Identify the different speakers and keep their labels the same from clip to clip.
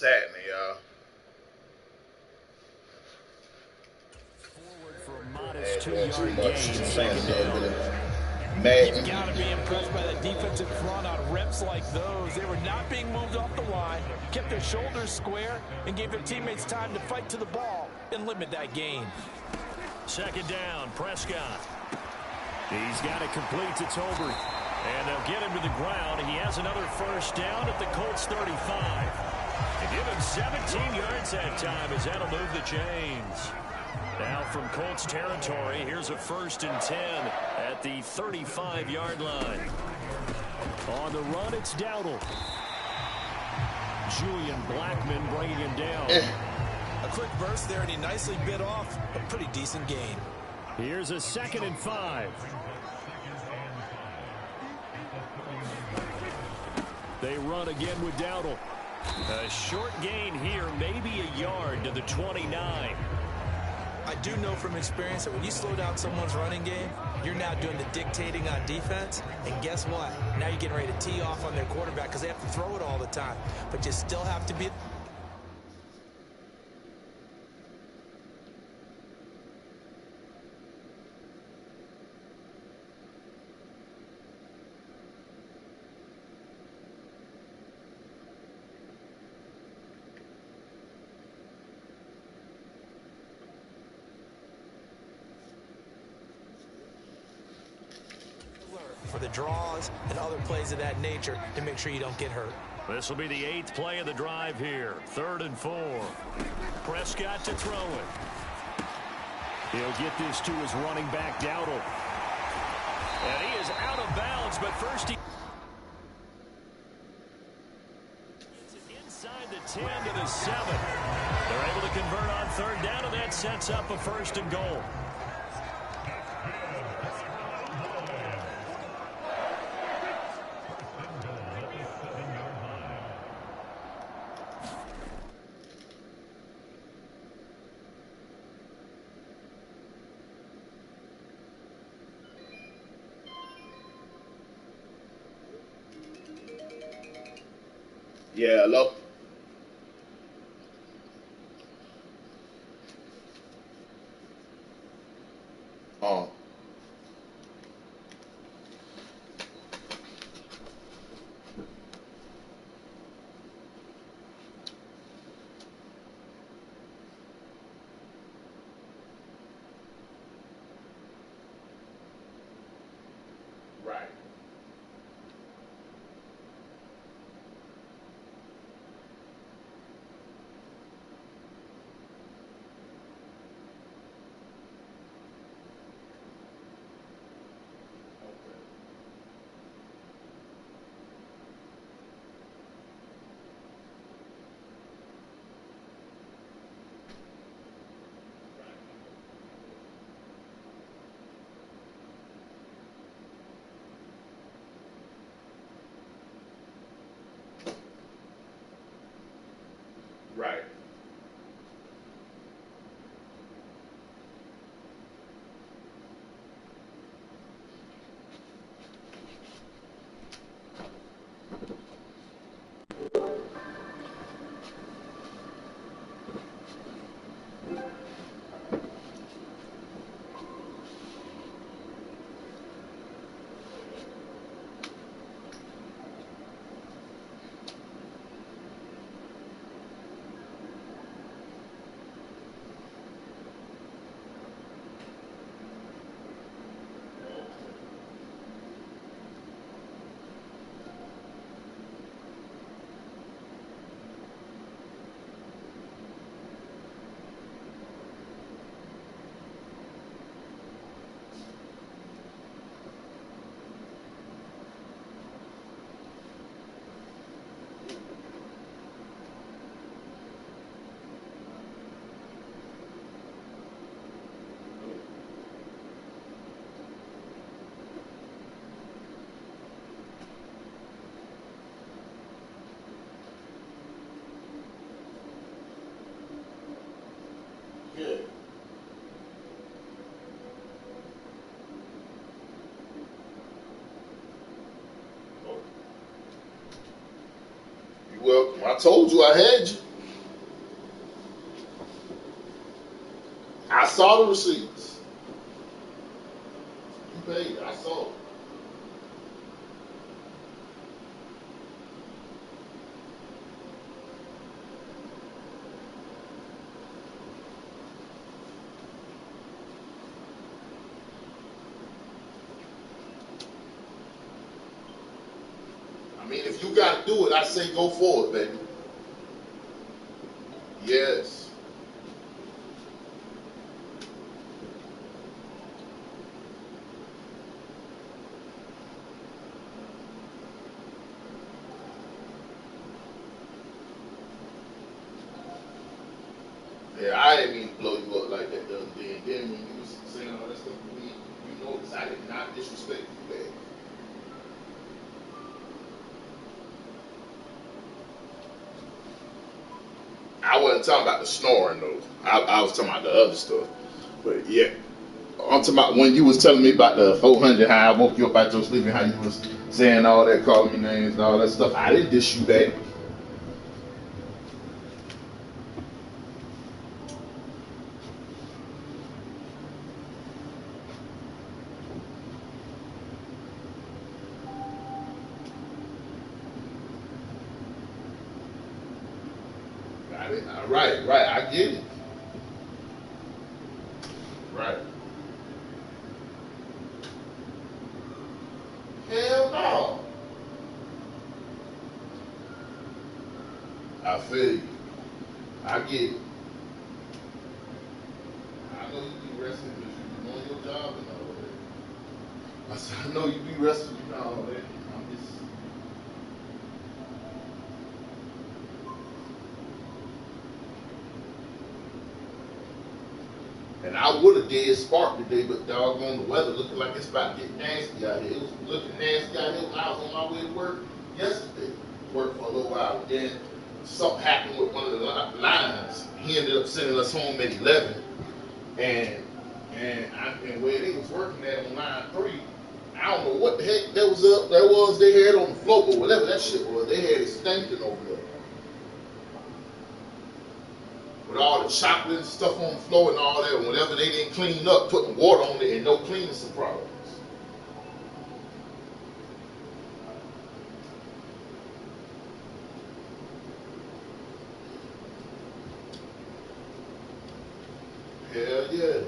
Speaker 1: saddening, y'all.
Speaker 2: Forward for a modest
Speaker 1: Doing too
Speaker 2: 2-yard
Speaker 1: much.
Speaker 2: gain.
Speaker 1: I'm playing a little bit of
Speaker 3: You've
Speaker 1: Madden.
Speaker 3: got to be impressed by the defensive front on reps like those. They were not being moved off the line, kept their shoulders square, and gave their teammates time to fight to the ball and limit that gain.
Speaker 2: Second down, Prescott. He's got it complete to Tolbert. And they'll get him to the ground. He has another first down at the Colts 35. They give him 17 yards that time as that'll move the chains. Now from Colts territory, here's a 1st and 10 at the 35-yard line. On the run, it's Dowdle. Julian Blackman bringing him down.
Speaker 3: A quick burst there, and he nicely bit off a pretty decent gain.
Speaker 2: Here's a 2nd and 5. They run again with Dowdle. A short gain here, maybe a yard to the 29.
Speaker 3: I do know from experience that when you slow down someone's running game, you're now doing the dictating on defense. And guess what? Now you're getting ready to tee off on their quarterback because they have to throw it all the time. But you still have to be... for the draws and other plays of that nature to make sure you don't get hurt.
Speaker 2: This will be the 8th play of the drive here. 3rd and 4. Prescott to throw it. He'll get this to his running back, Dowdle. And he is out of bounds, but first he... inside the 10 to the 7. They're able to convert on 3rd down, and that sets up a 1st and goal.
Speaker 1: Yeah, hello. Oh. Right. Right. Good. You're welcome. I told you I had you. saw the receipts. You paid. I saw it. I mean, if you got to do it, I say go for it, baby. Yes. Yeah, I didn't mean to blow you up like that the other day. And then when you was saying all that stuff to me, you noticed I did not disrespect you, baby. I wasn't talking about the snoring though. I was talking about the other stuff. But yeah, I'm talking about when you was telling me about the 400, how I woke you up out your sleep and how you was saying all that, calling me names and all that stuff. I didn't diss you back. Right, right. I get it. Right. Hell no. I feel you. I get it. I know you be resting because you be doing your job and all that. I said, I know you be resting and all that. I'm just. And I would have did Spark today, but doggone the weather looking like it's about to get nasty out here. It was looking nasty out here when I was on my way to work yesterday. Worked for a little while. Then something happened with one of the lines. He ended up sending us home at 11. And where they was working at on line 3, I don't know what the heck that was they had on the floor, but whatever that shit was, they had it stinking over there. With all the chocolate and stuff on the floor and all that, and whatever they didn't clean up, putting water on it and no cleaning problems. Hell yeah.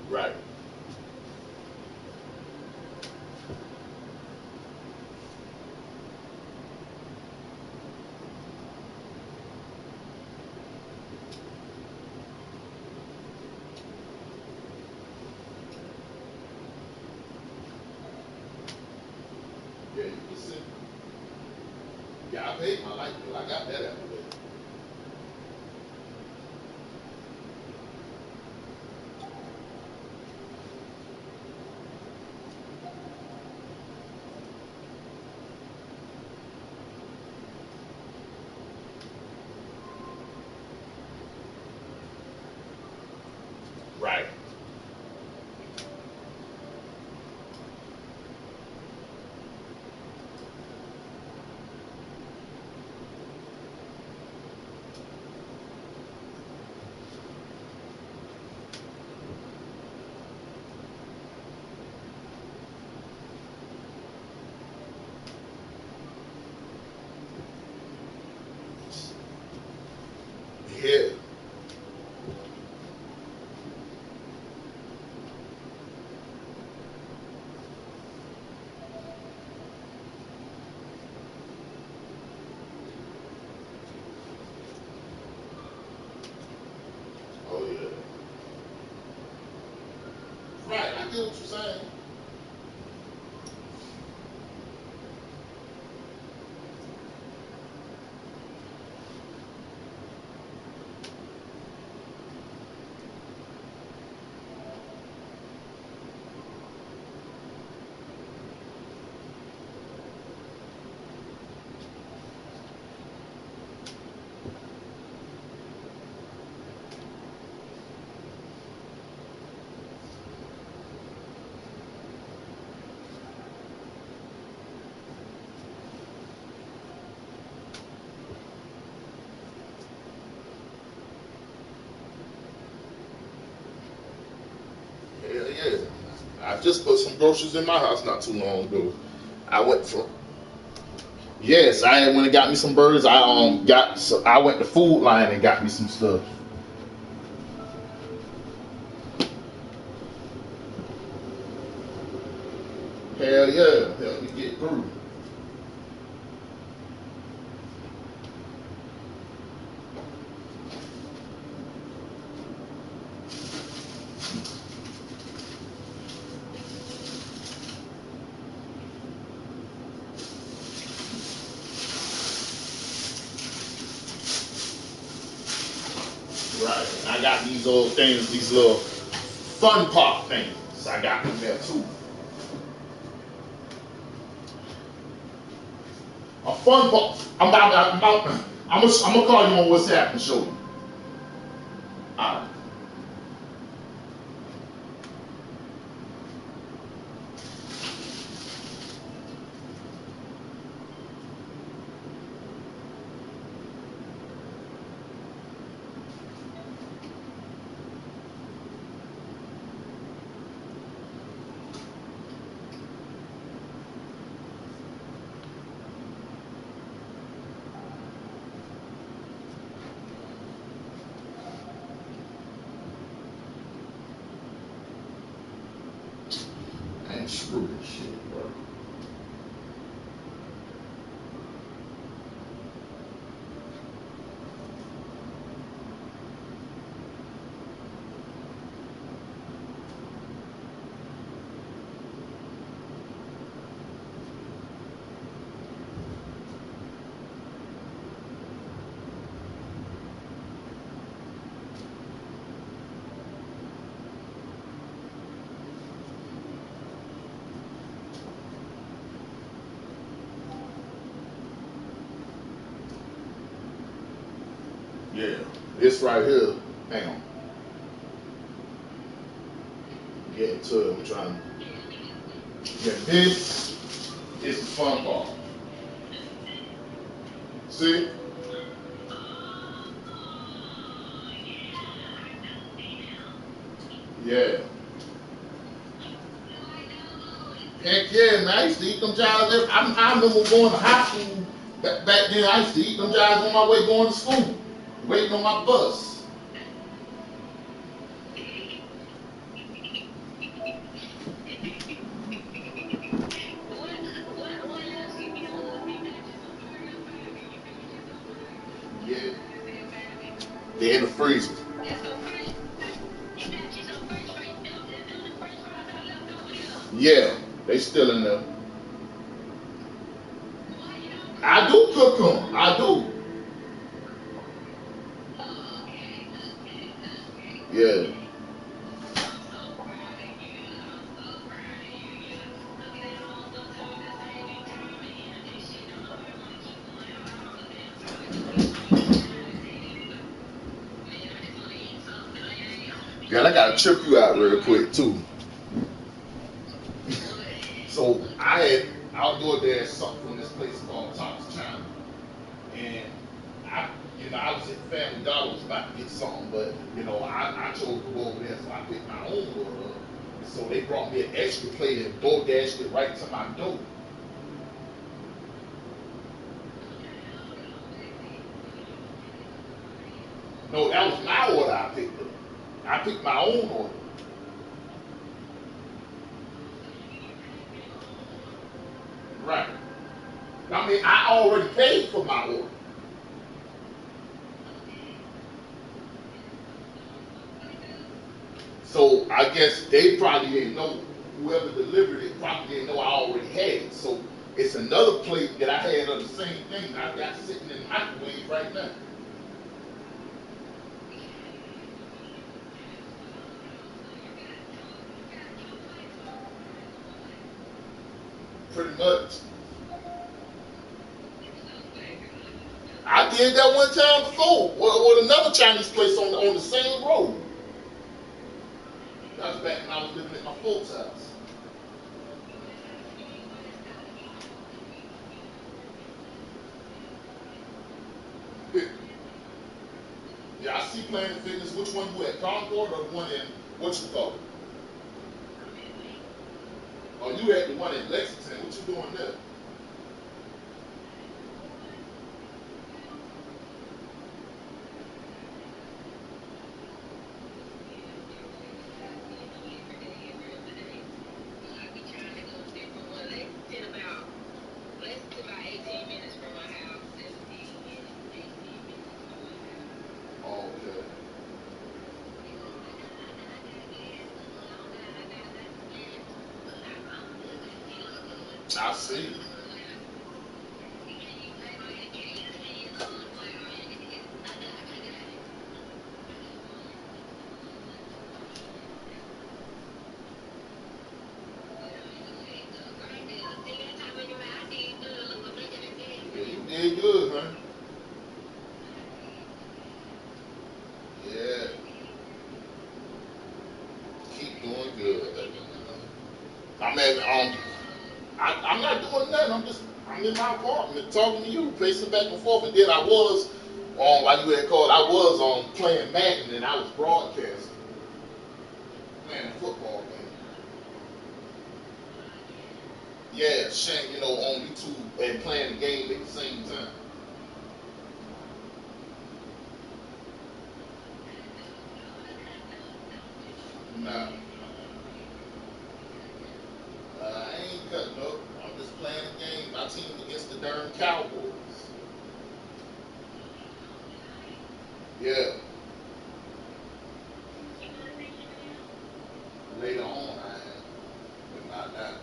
Speaker 1: Right. Yeah, you can see. Yeah, I paid my light bill. I got that out of the way. Right. Yeah. Oh yeah. Right. I get what you're saying. just put some groceries in my house not too long ago. I went for Yes, I went and got me some burgers. I went to Food Line and got me some stuff. Hell yeah, help me get through. Right. I got these little things, these little fun pop things. I got them there too. A fun pop. I'm gonna call you on WhatsApp and show you. All right. Man, screw this shit, bro. Yeah, this right here. Hang on. Getting to it. I'm trying. Yeah, this is the fun part. See? Yeah. Heck yeah, man. I used to eat them jars. I remember going to high school back then. I used to eat them jars on my way going to school, waiting on my bus. Yeah. They're in the freezer. Yeah, they still in there. I do cook them. I do. Yeah. Girl, I gotta trip you out real quick too. So outdoor there something from this place called Thomas China. And I was at Family Dollar, was about to get something, but I chose to go over there, so I picked my own order up. So they brought me an extra plate and DoorDashed it right to my door. No, that was my order I picked up. I picked my own order. Right. I mean, I already paid for my order. So I guess they probably didn't know, whoever delivered it probably didn't know I already had it. So it's another plate that I had of the same thing I got sitting in the microwave right now. Pretty much. I did that one time before with another Chinese place on the same road. That was back when I was living at my folks' house. Yeah, I see Planet Fitness. Which one you at? Concord or the one in what you call it? you at the one in Lexington. What you doing there? Okay. I see. Yeah, you did good, man. Yeah. Keep doing good. I mean, I'm not doing nothing. I'm in my apartment talking to you, pacing back and forth. And then I was on, like you had called, I was on playing Madden and I was broadcasting, playing a football game. Yeah, Shane, on YouTube and playing the game at the same time. Nah, I ain't cutting up. I'm just playing the game. My team against the darn Cowboys. Yeah, later on I am, but not now.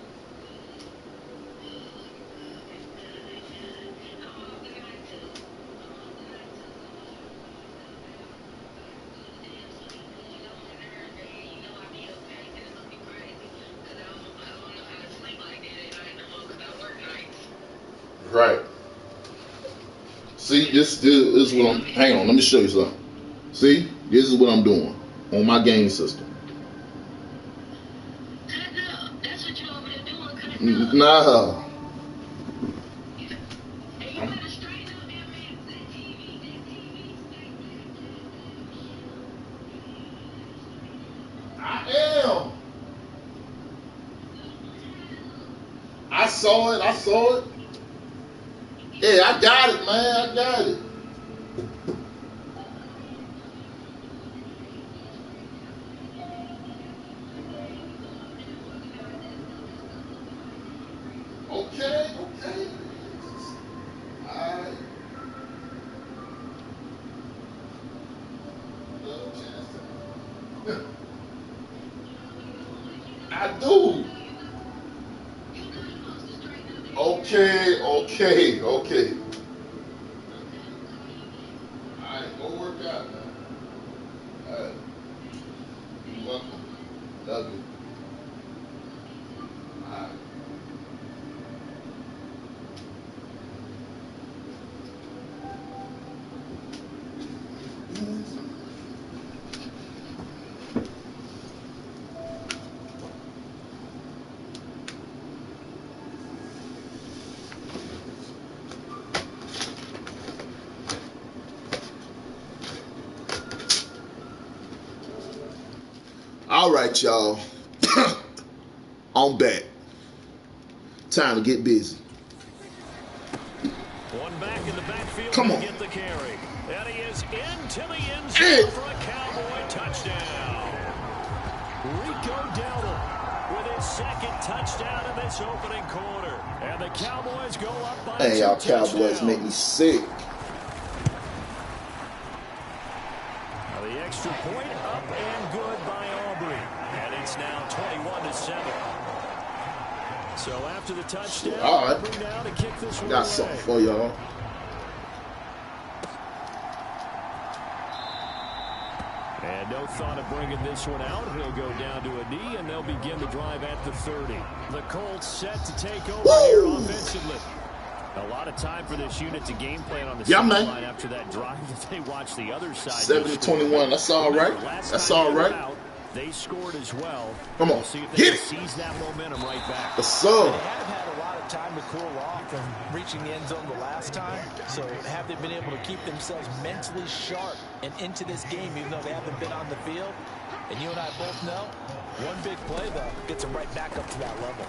Speaker 1: Right. See, this is what I'm. Hang on, let me show you something. See, this is what I'm doing on my game system. Nah, I am. I saw it. I saw it. Yeah, I got it, man. I got it. Okay, okay. Alright. Little chance. I do. Okay, okay, okay. Alright, go work out, man. Alright. You're welcome. Love you. Alright. All right, y'all. I'm back. Time to get busy.
Speaker 2: One back in the backfield
Speaker 1: Come
Speaker 2: to
Speaker 1: on.
Speaker 2: get the carry. And he is into the end zone for a Cowboy touchdown. Rico Dowdle with his second touchdown in this opening quarter. And the Cowboys go up by
Speaker 1: Hey, y'all
Speaker 2: 2
Speaker 1: Cowboys
Speaker 2: touchdowns.
Speaker 1: make me sick.
Speaker 2: Now the extra point up and good by Aubrey. And it's now 21-7. So after the touchdown,
Speaker 1: All right.
Speaker 2: Aubrey now to kick this one
Speaker 1: Got
Speaker 2: away.
Speaker 1: something for y'all.
Speaker 2: And no thought of bringing this one out. He'll go down to a knee, and they'll begin the drive at the 30. The Colts set to take over here offensively. A lot of time for this unit to game plan on the sideline after that drive that they watched the other side.
Speaker 1: 7-21. That's all right. That's all right.
Speaker 2: They scored as well.
Speaker 1: Come on.
Speaker 2: We'll see if they
Speaker 1: Get
Speaker 2: can
Speaker 1: it.
Speaker 2: seize that momentum right back.
Speaker 1: The sub.
Speaker 3: They have had a lot of time to cool off from reaching the end zone the last time. So have they been able to keep themselves mentally sharp and into this game even though they haven't been on the field? And you and I both know one big play, though, gets them right back up to that level.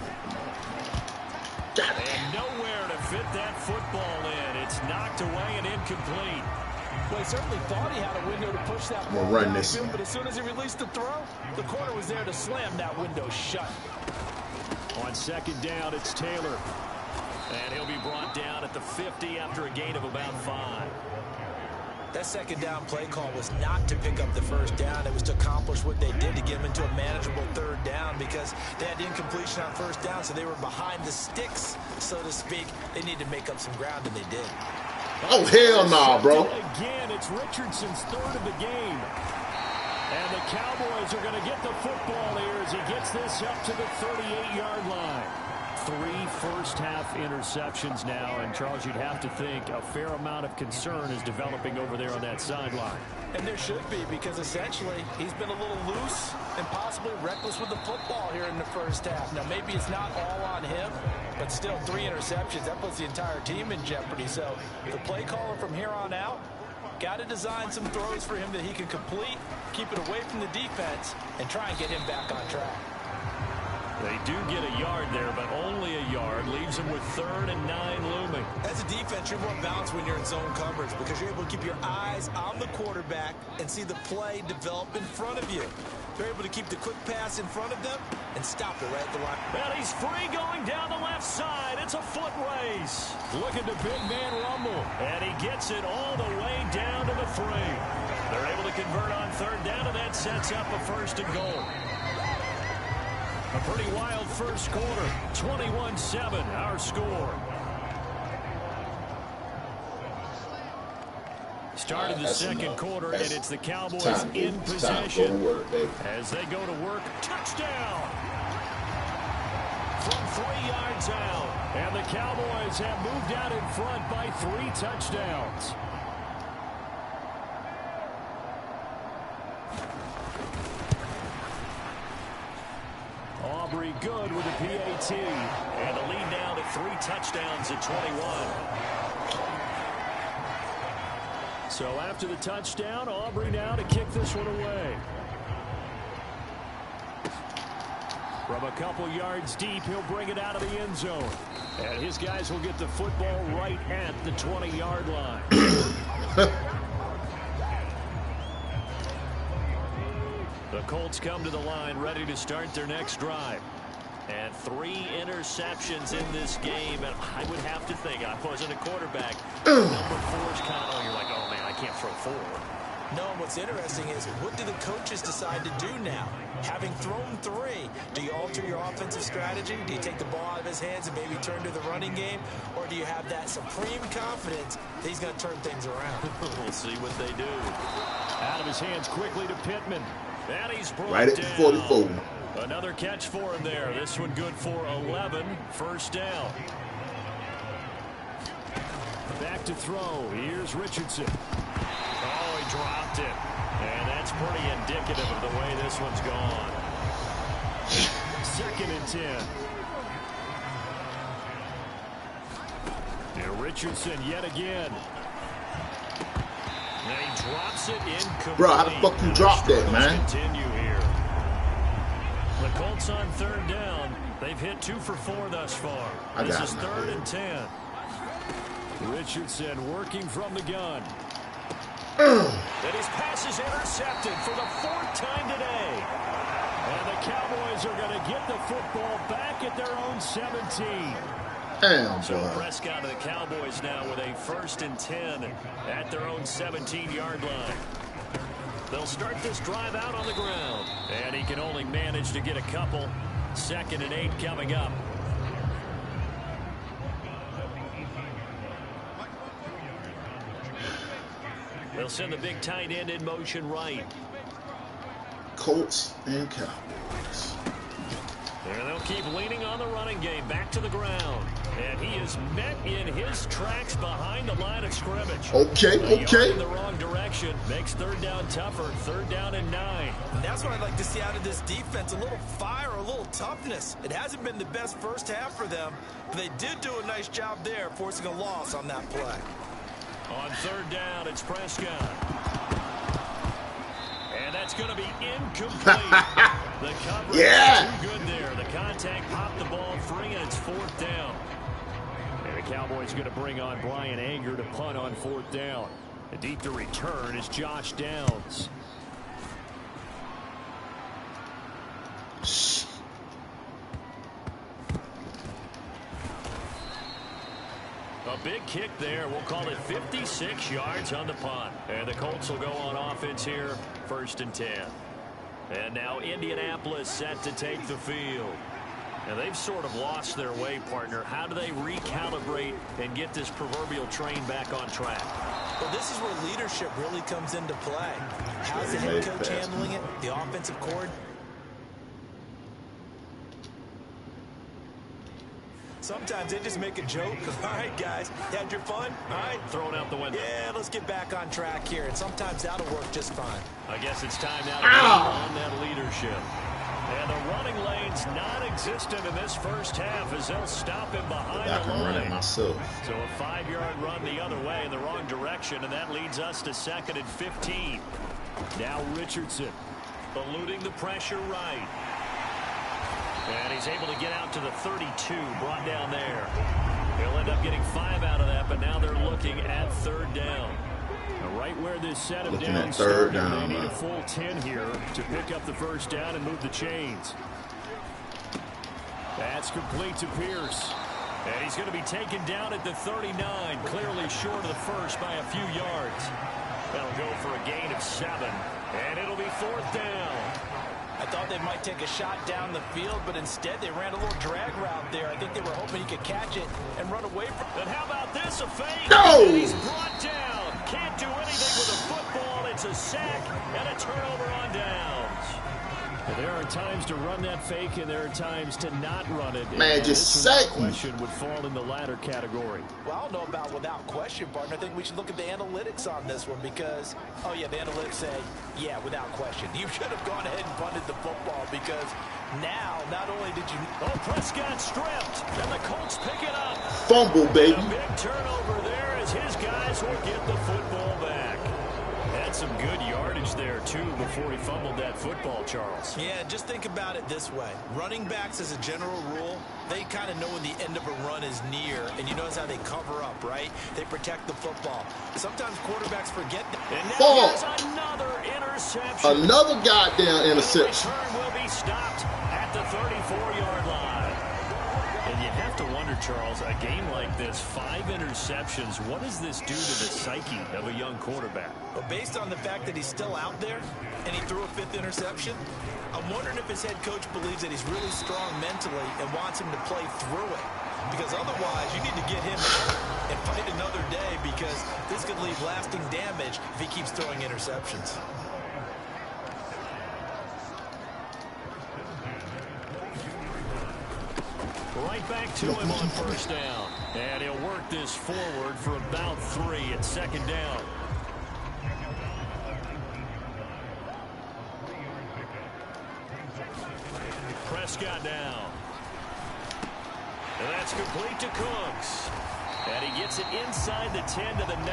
Speaker 2: incomplete.
Speaker 3: Well, he certainly thought he had a window to push that
Speaker 1: I'm gonna
Speaker 3: ball
Speaker 1: run this
Speaker 3: downfield,
Speaker 1: one.
Speaker 3: but as soon as he released the throw, the corner was there to slam that window shut.
Speaker 2: On second down, it's Taylor. And he'll be brought down at the 50 after a gain of about 5.
Speaker 3: That second down play call was not to pick up the first down. It was to accomplish what they did to get them into a manageable third down because they had incompletion on first down, so they were behind the sticks, so to speak. They needed to make up some ground, and they did.
Speaker 1: Oh, hell no, bro.
Speaker 2: Again, it's Richardson's third of the game. And the Cowboys are going to get the football here as he gets this up to the 38-yard line. 3 first-half interceptions now, and Charles, you'd have to think a fair amount of concern is developing over there on that sideline.
Speaker 3: And there should be, because essentially he's been a little loose and possibly reckless with the football here in the first half. Now, maybe it's not all on him, but still 3 interceptions. That puts the entire team in jeopardy. So the play caller from here on out got to design some throws for him that he can complete, keep it away from the defense, and try and get him back on track.
Speaker 2: They do get a yard there, but only a yard. Leaves them with 3rd and 9 looming.
Speaker 3: As a defense, you're more balanced when you're in zone coverage because you're able to keep your eyes on the quarterback and see the play develop in front of you. They're able to keep the quick pass in front of them and stop it right at the line.
Speaker 2: And he's free going down the left side. It's a foot race. Looking to big man rumble. And he gets it all the way down to the 3. They're able to convert on 3rd down, and that sets up a 1st and goal. A pretty wild first quarter. 21-7, our score. Start of the second quarter, and it's the Cowboys in possession as they go to work. Touchdown! From 3 yards out. And the Cowboys have moved out in front by 3 touchdowns. Aubrey good with a PAT. And the lead now to 3 touchdowns at 21. So after the touchdown, Aubrey now to kick this one away. From a couple yards deep, he'll bring it out of the end zone. And his guys will get the football right at the 20-yard line. The Colts come to the line, ready to start their next drive. And 3 interceptions in this game. And I would have to think, I wasn't a quarterback. Number 4 is kind of, oh, you're like, oh, man, I can't throw 4.
Speaker 3: No, and what's interesting is, what do the coaches decide to do now? Having thrown 3, do you alter your offensive strategy? Do you take the ball out of his hands and maybe turn to the running game? Or do you have that supreme confidence that he's going to turn things around?
Speaker 2: We'll see what they do. Out of his hands quickly to Pittman. And he's brought
Speaker 1: right at the 44.
Speaker 2: Another catch for him there. This one good for 11. First down. Back to throw. Here's Richardson. Oh, he dropped it. And that's pretty indicative of the way this one's gone. 2nd and 10. Now Richardson yet again. And he drops it incomplete.
Speaker 1: Bro, how the fuck you drop that, man?
Speaker 2: Continue here. The Colts on 3rd down. They've hit 2 for 4 thus far. This is 3rd and 10. Richardson working from the gun. And his pass is intercepted for the 4th time today. And the Cowboys are going to get the football back at their own 17.
Speaker 1: Damn,
Speaker 2: so
Speaker 1: boy.
Speaker 2: Prescott of the Cowboys now with a 1st and 10 at their own 17-yard line. They'll start this drive out on the ground. And he can only manage to get a couple. 2nd and 8 coming up. They'll send the big tight end in motion right.
Speaker 1: Colts and Cowboys.
Speaker 2: And they'll keep leaning on the running game. Back to the ground. And he is met in his tracks behind the line of scrimmage.
Speaker 1: Okay.
Speaker 2: In the wrong direction. Makes 3rd down tougher. 3rd down and 9.
Speaker 3: And that's what I'd like to see out of this defense. A little fire, a little toughness. It hasn't been the best first half for them, but they did do a nice job there, forcing a loss on that play.
Speaker 2: On 3rd down, it's Prescott. And that's going to be incomplete. The coverage is too good there. The contact popped the ball free, and it's 4th down. And The Cowboys going to bring on Brian Anger to punt on 4th down. Deep to return is Josh Downs. A big kick there. We'll call it 56 yards on the punt. And the Colts will go on offense here, 1st and 10. And now Indianapolis set to take the field. Now they've sort of lost their way, partner. How do they recalibrate and get this proverbial train back on track?
Speaker 3: Well, this is where leadership really comes into play. How's the head coach handling it? The offensive coordinator? Sometimes they just make a joke. All right, guys, you had your fun? All right.
Speaker 2: Throw it out the window.
Speaker 3: Yeah, let's get back on track here. And sometimes that'll work just fine.
Speaker 2: I guess it's time now to move on that leadership. And the running lane's non-existent in this first half as they'll stop him behind the line.
Speaker 4: I can run it myself.
Speaker 2: So a 5-yard run the other way in the wrong direction, and that leads us to 2nd and 15. Now Richardson eluding the pressure right. And he's able to get out to the 32, brought down there. He'll end up getting 5 out of that, but now they're looking at 3rd down. Right where this set of down started, they need a full 10 here to pick up the 1st down and move the chains. That's complete to Pierce. And he's going to be taken down at the 39, clearly short of the 1st by a few yards. That'll go for a gain of 7, and it'll be 4th down.
Speaker 3: I thought they might take a shot down the field, but instead they ran a little drag route there. I think they were hoping he could catch it and run away from it.
Speaker 2: And how about this? A fake.
Speaker 4: No!
Speaker 2: And he's brought down. Can't do anything with a football. It's a sack and a turnover on downs. There are times to run that fake, and there are times to not run it.
Speaker 4: Man, just sack me.
Speaker 2: Question would fall in the latter category.
Speaker 3: Well, I don't know about without question, partner. I think we should look at the analytics on this one because, oh, yeah, the analytics say, yeah, without question. You should have gone ahead and punted the football because now, not only did you...
Speaker 2: Oh, Prescott stripped, and the Colts pick it up.
Speaker 4: Fumble, baby.
Speaker 2: A big turnover there as his guys will get the football back. Had some good yardage there, too, before he fumbled that football, Charles.
Speaker 3: Yeah, just think about it this way. Running backs, as a general rule, they kind of know when the end of a run is near, and you notice how they cover up, right? They protect the football. Sometimes quarterbacks forget that.
Speaker 2: And now here's another interception.
Speaker 4: Another goddamn interception.
Speaker 2: The return will be stopped at the 34-yard line. And you have to wonder, Charles, a game like this, 5 interceptions, what does this do to the psyche of a young quarterback?
Speaker 3: Well, based on the fact that he's still out there and he threw a 5th interception, I'm wondering if his head coach believes that he's really strong mentally and wants him to play through it. Because otherwise, you need to get him out and fight another day because this could leave lasting damage if he keeps throwing interceptions.
Speaker 2: Right back to him on 1st down. And he'll work this forward for about 3 at 2nd down. Prescott down. And that's complete to Cooks. And he gets it inside the 10 to the 9.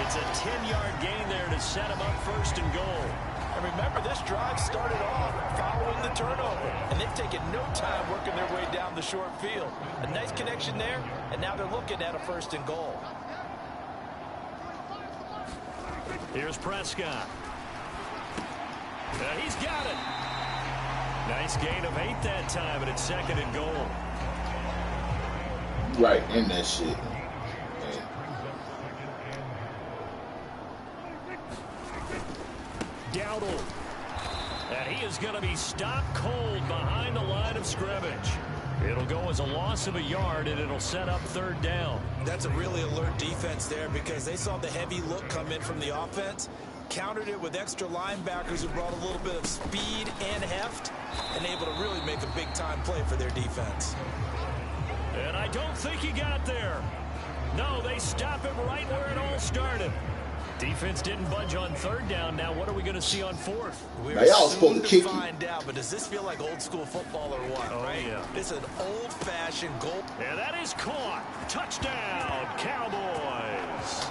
Speaker 2: It's a 10-yard gain there to set him up 1st and goal.
Speaker 3: And remember, this drive started off following the turnover. And they've taken no time working their way down the short field. A nice connection there, and now they're looking at a 1st and goal.
Speaker 2: Here's Prescott. He's got it. Nice gain of 8 that time, and it's 2nd and goal.
Speaker 4: Right in that shit.
Speaker 2: Dowdle. And he is going to be stopped cold behind the line of scrimmage. It'll go as a loss of a yard, and it'll set up 3rd down.
Speaker 3: That's a really alert defense there because they saw the heavy look come in from the offense, countered it with extra linebackers who brought a little bit of speed and heft, and able to really make a big-time play for their defense.
Speaker 2: And I don't think he got there. No, they stop him right where it all started. Defense didn't budge on 3rd down. Now what are we going to see on 4th?
Speaker 3: We're soon to find out, but does this feel like old school football or what?
Speaker 2: Oh,
Speaker 3: right?
Speaker 2: Yeah.
Speaker 3: It's an old-fashioned goal.
Speaker 2: And that is caught. Touchdown, Cowboys.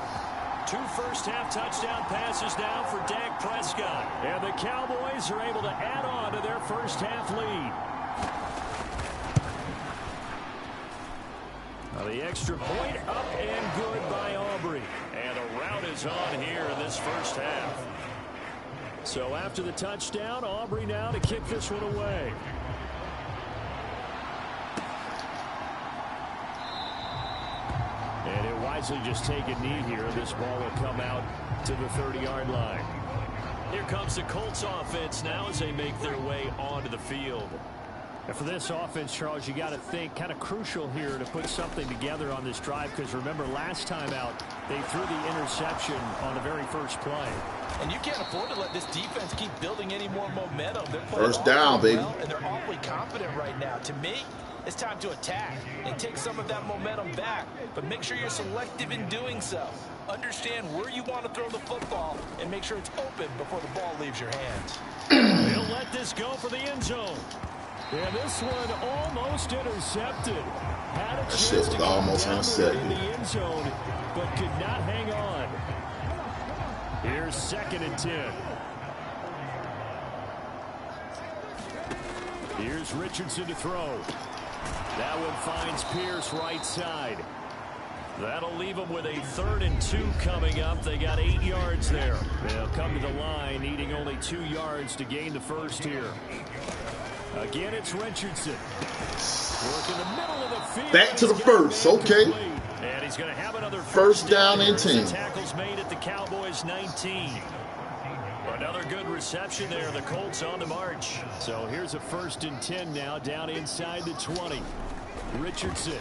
Speaker 2: 2 first-half touchdown passes now for Dak Prescott. And the Cowboys are able to add on to their first-half lead. Well, the extra point up and good by Aubrey. And a rout is on here in this first half. So after the touchdown, Aubrey now to kick this one away. And it wisely just take a knee here. This ball will come out to the 30-yard line. Here comes the Colts offense now as they make their way onto the field. And for this offense, Charles, you got to think kind of crucial here to put something together on this drive, because remember last time out they threw the interception on the very first play.
Speaker 3: And you can't afford to let this defense keep building any more momentum. They're
Speaker 4: First down, baby.
Speaker 3: Well, and they're awfully confident right now. To me, it's time to attack and take some of that momentum back. But make sure you're selective in doing so. Understand where you want to throw the football and make sure it's open before the ball leaves your hands.
Speaker 2: He'll let this go for the end zone. And this one almost intercepted. Had a
Speaker 4: That
Speaker 2: chance
Speaker 4: shit was
Speaker 2: to get
Speaker 4: almost
Speaker 2: down
Speaker 4: intercepted.
Speaker 2: in the end zone, but could not hang on. Here's 2nd and 10. Here's Richardson to throw. That one finds Pierce right side. That'll leave them with a 3rd and 2 coming up. They got 8 yards there. They'll come to the line needing only 2 yards to gain the first here. Again, it's Richardson. Work in the middle of the field.
Speaker 4: Back to the first. Okay.
Speaker 2: And he's going to have another
Speaker 4: First down and 10.
Speaker 2: Tackles made at the Cowboys 19. Another good reception there. The Colts on the march. So here's a 1st and 10 now down inside the 20. Richardson.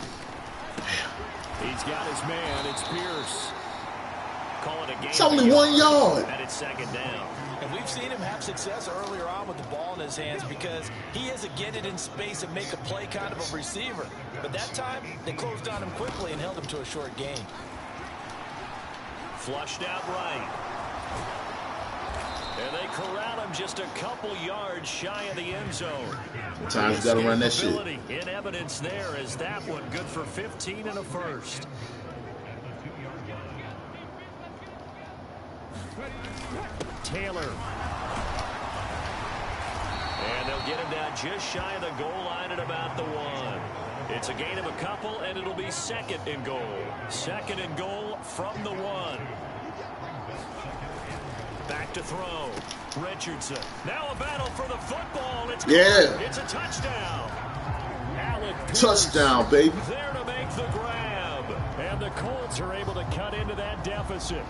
Speaker 2: He's got his man. It's Pierce. Call it a game.
Speaker 4: It's only 1 yard.
Speaker 2: And it's 2nd down.
Speaker 3: And we've seen him have success earlier on with the ball in his hands because he has to get it in space and make a play kind of a receiver. But that time, they closed on him quickly and held him to a short gain.
Speaker 2: Flushed out right. And they corral him just a couple yards shy of the end zone.
Speaker 4: Sometimes you got to run that shit.
Speaker 2: In evidence there is that one good for 15 and a first. Taylor. And they'll get him down just shy of the goal line at about the 1. It's a gain of a couple, and it'll be 2nd and goal. 2nd and goal from the 1. Back to throw. Richardson. Now a battle for the football. It's It's a touchdown. Alec Pierce
Speaker 4: Touchdown, baby.
Speaker 2: there to make the grab. And the Colts are able to cut into that deficit.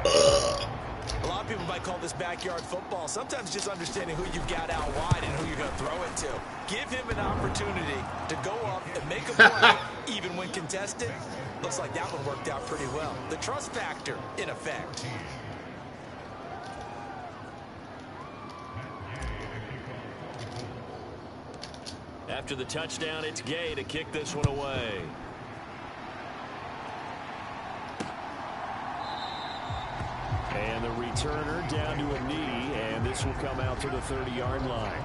Speaker 3: A lot of people might call this backyard football. Sometimes just understanding who you've got out wide and who you're going to throw it to. Give him an opportunity to go up and make a play, even when contested. Looks like that one worked out pretty well. The trust factor, in effect.
Speaker 2: After the touchdown, it's Gay to kick this one away. And the returner down to a knee, and this will come out to the 30-yard line.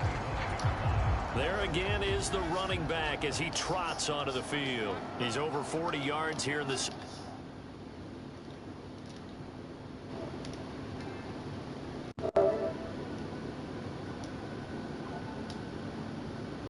Speaker 2: There again is the running back as he trots onto the field. He's over 40 yards here in this.